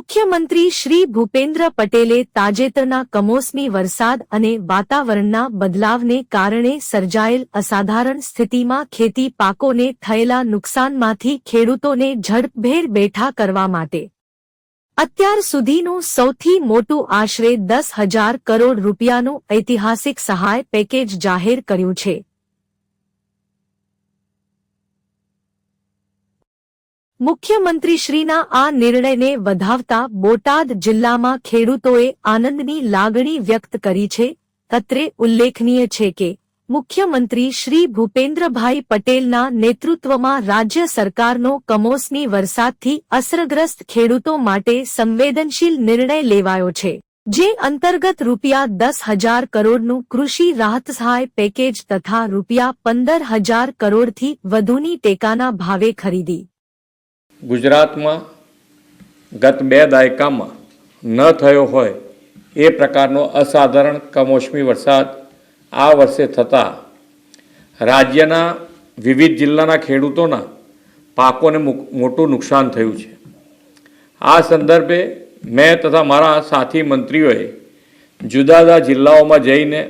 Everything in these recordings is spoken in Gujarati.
મુખ્યમંત્રી શ્રી ભૂપેન્દ્ર પટેલે તાજેતરના કમોસમી વરસાદ અને વાતાવરણના બદલાવને કારણે સર્જાયેલ અસાધારણ સ્થિતિમાં ખેતી પાકોને થયેલા નુકસાનમાંથી ખેડૂતોને ઝડપભેર બેઠા કરવા માટે અત્યાર સુધીનું સૌથી મોટું આશરે 10,000 કરોડ રૂપિયાનું ઐતિહાસિક સહાય પેકેજ જાહેર કર્યું છે। મુખ્યમંત્રીશ્રીના આ નિર્ણયને વધાવતા બોટાદ જિલ્લામાં ખેડૂતોએ આનંદની લાગણી વ્યક્ત કરી છે। અત્રે ઉલ્લેખનીય છે કે મુખ્યમંત્રી શ્રી ભૂપેન્દ્રભાઈ પટેલના નેતૃત્વમાં રાજ્ય સરકારનો કમોસમી વરસાદથી અસરગ્રસ્ત ખેડૂતો માટે સંવેદનશીલ નિર્ણય લેવાયો છે, જે અંતર્ગત રૂપિયા 10,000 કરોડનું કૃષિ રાહત સહાય પેકેજ તથા રૂપિયા 15,000 કરોડથી વધુની ટેકાના ભાવે ખરીદી। ગુજરાતમાં ગત 2 દાયકામાં ન થયો હોય એ પ્રકારનો અસાધારણ કમોસમી વરસાદ આ વર્ષે થતાં રાજ્યના વિવિધ જિલ્લાના ખેડૂતોના પાકોને મોટું નુકસાન થયું છે। આ સંદર્ભે મેં તથા મારા સાથી મંત્રીઓએ જુદા જુદા જિલ્લાઓમાં જઈને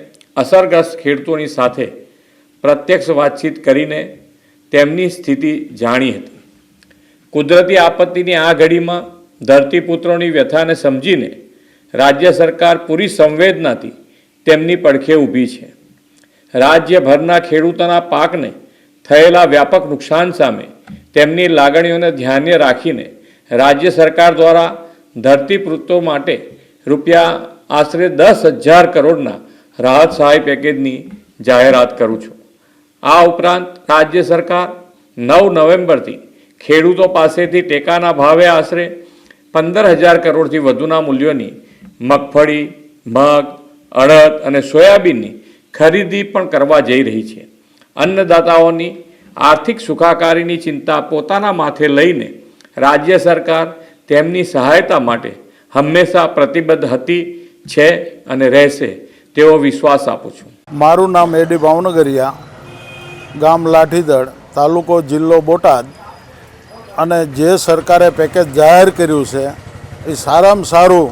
અસરગ્રસ્ત ખેડૂતોની સાથે પ્રત્યક્ષ વાતચીત કરીને તેમની સ્થિતિ જાણી હતી। કુદરતી આપત્તિની આ ઘડીમાં ધરતીપુત્રોની વ્યથાને સમજીને રાજ્ય સરકાર પૂરી સંવેદનાથી તેમની પડખે ઊભી છે। રાજ્યભરના ખેડૂતોના પાકને થયેલા વ્યાપક નુકસાન સામે તેમની લાગણીઓને ધ્યાને રાખીને રાજ્ય સરકાર દ્વારા ધરતીપુત્રો માટે રૂપિયા આશરે 10,000 કરોડના રાહત સહાય પેકેજની જાહેરાત કરું છું। આ ઉપરાંત રાજ્ય સરકાર 9 નવેમ્બરથી ખેડૂતો પાસેથી ટેકાના ભાવે આશરે 15,000 કરોડથી વધુના મૂલ્યોની મગફળી, મગ, અડદ અને સોયાબીનની ખરીદી પણ કરવા જઈ રહી છે। અન્નદાતાઓની આર્થિક સુખાકારીની ચિંતા પોતાના માથે લઈને રાજ્ય સરકાર તેમની સહાયતા માટે હંમેશા પ્રતિબદ્ધ હતી, છે અને રહેશે તેવો વિશ્વાસ આપું છું। મારું નામ એડી ભાવનગરિયા, ગામ લાઠીદળ, તાલુકો જિલ્લો બોટાદ। અને જે સરકારે પેકેજ જાહેર કર્યું છે એ સારામાં સારું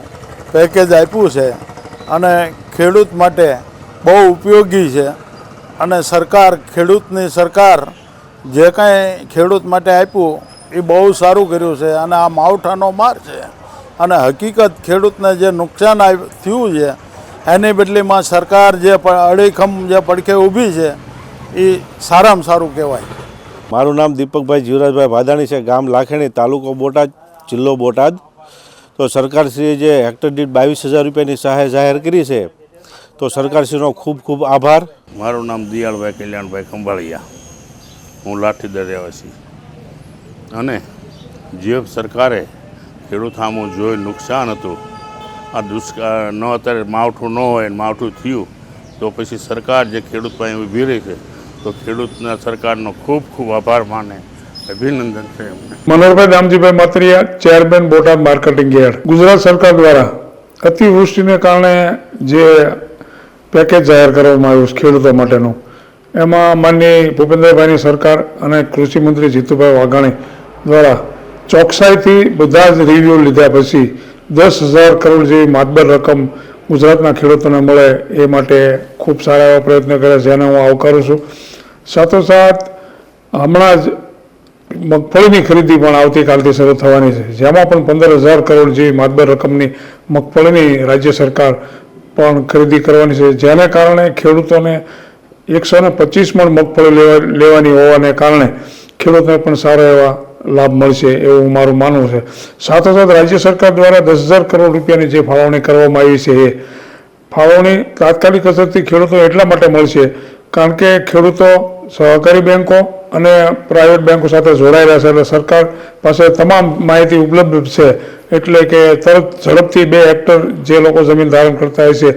પેકેજ આપ્યું છે અને ખેડૂત માટે બહુ ઉપયોગી છે। અને ખેડૂતની સરકાર જે કાંઈ ખેડૂત માટે આપ્યું એ બહુ સારું કર્યું છે અને આ માવઠાનો માર છે અને હકીકત ખેડૂતને જે નુકસાન થયું છે એની બદલીમાં સરકાર જે અડીખમ જે પડખે ઊભી છે એ સારામાં સારું કહેવાય। મારું નામ દીપકભાઈ જીવરાજભાઈ ભાદાણી છે, ગામ લાખેણી, તાલુકો બોટાદ, જિલ્લો બોટાદ। તો સરકારશ્રીએ જે હેક્ટર દીઠ 22,000 રૂપિયાની સહાય જાહેર કરી છે તો સરકારશ્રીનો ખૂબ ખૂબ આભાર। મારું નામ દિયાળભાઈ કલ્યાણભાઈ ખંભાળિયા, હું લાઠીદળ રહેવાસી। અને જે સરકારે ખેડૂત સામું જોઈ નુકસાન હતું, આ દુષ્કાળ ન અત્યારે માવઠું ન હોય માવઠું થયું તો પછી સરકાર જે ખેડૂત પાસે ઊભી રહી છે તો ખેડૂતના સરકારનો ખૂબ ખૂબ આભાર માને, અભિનંદન છે એમને। Manoharbhai Damjibhai Matariya, chairman Botad marketing yard. Gujarat સરકાર દ્વારા અતિવૃષ્ટિને કારણે જે પેકેજ જાહેર કરવામાં આવ્યું છે ખેડૂતો માટેનું, એમાં માનનીય ભૂપેન્દ્રભાઈની સરકાર અને કૃષિ મંત્રી જીતુભાઈ વાઘાણી દ્વારા ચોકસાઈથી બધા જ રિવ્યુ લીધા પછી 10,000 કરોડ જેવી માતબર રકમ ગુજરાતના ખેડૂતોને મળે એ માટે ખૂબ સારા એવા પ્રયત્ન કર્યા, જેને હું આવકારું છું। સાથોસાથ હમણાં જ મગફળીની ખરીદી પણ આવતીકાલથી શરૂ થવાની છે, જેમાં પણ 15,000 કરોડ જેવી માતબર રકમની મગફળીની રાજ્ય સરકાર પણ ખરીદી કરવાની છે, જેને કારણે ખેડૂતોને 125 મણ મગફળી લેવાની હોવાને કારણે ખેડૂતોને પણ સારા એવા લાભ મળશે એવું મારું માનવું છે। સાથોસાથ રાજ્ય સરકાર દ્વારા 10,000 કરોડ રૂપિયાની જે ફાળવણી કરવામાં આવી છે એ ફાળવણી તાત્કાલિક અસરથી ખેડૂતો એટલા માટે મળશે કારણ કે ખેડૂતો સહકારી બેન્કો અને પ્રાઇવેટ બેન્કો સાથે જોડાઈ રહ્યા છે, એટલે સરકાર પાસે તમામ માહિતી ઉપલબ્ધ છે, એટલે કે તરત ઝડપથી 2 હેક્ટર જે લોકો જમીન ધારણ કરતા હોય છે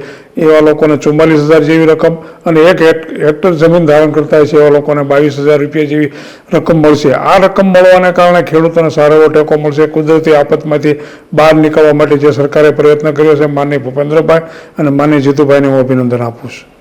એવા લોકોને 44,000 જેવી રકમ અને 1 હેક્ટર જમીન ધારણ કરતા હોય છે એવા લોકોને 22,000 રૂપિયા જેવી રકમ મળશે। આ રકમ મળવાને કારણે ખેડૂતોને સારો એવો ટેકો મળશે। કુદરતી આફતમાંથી બહાર નીકળવા માટે જે સરકારે પ્રયત્ન કર્યો છે, માનનીય ભૂપેન્દ્રભાઈ અને માનનીય જીતુભાઈને હું અભિનંદન આપું છું।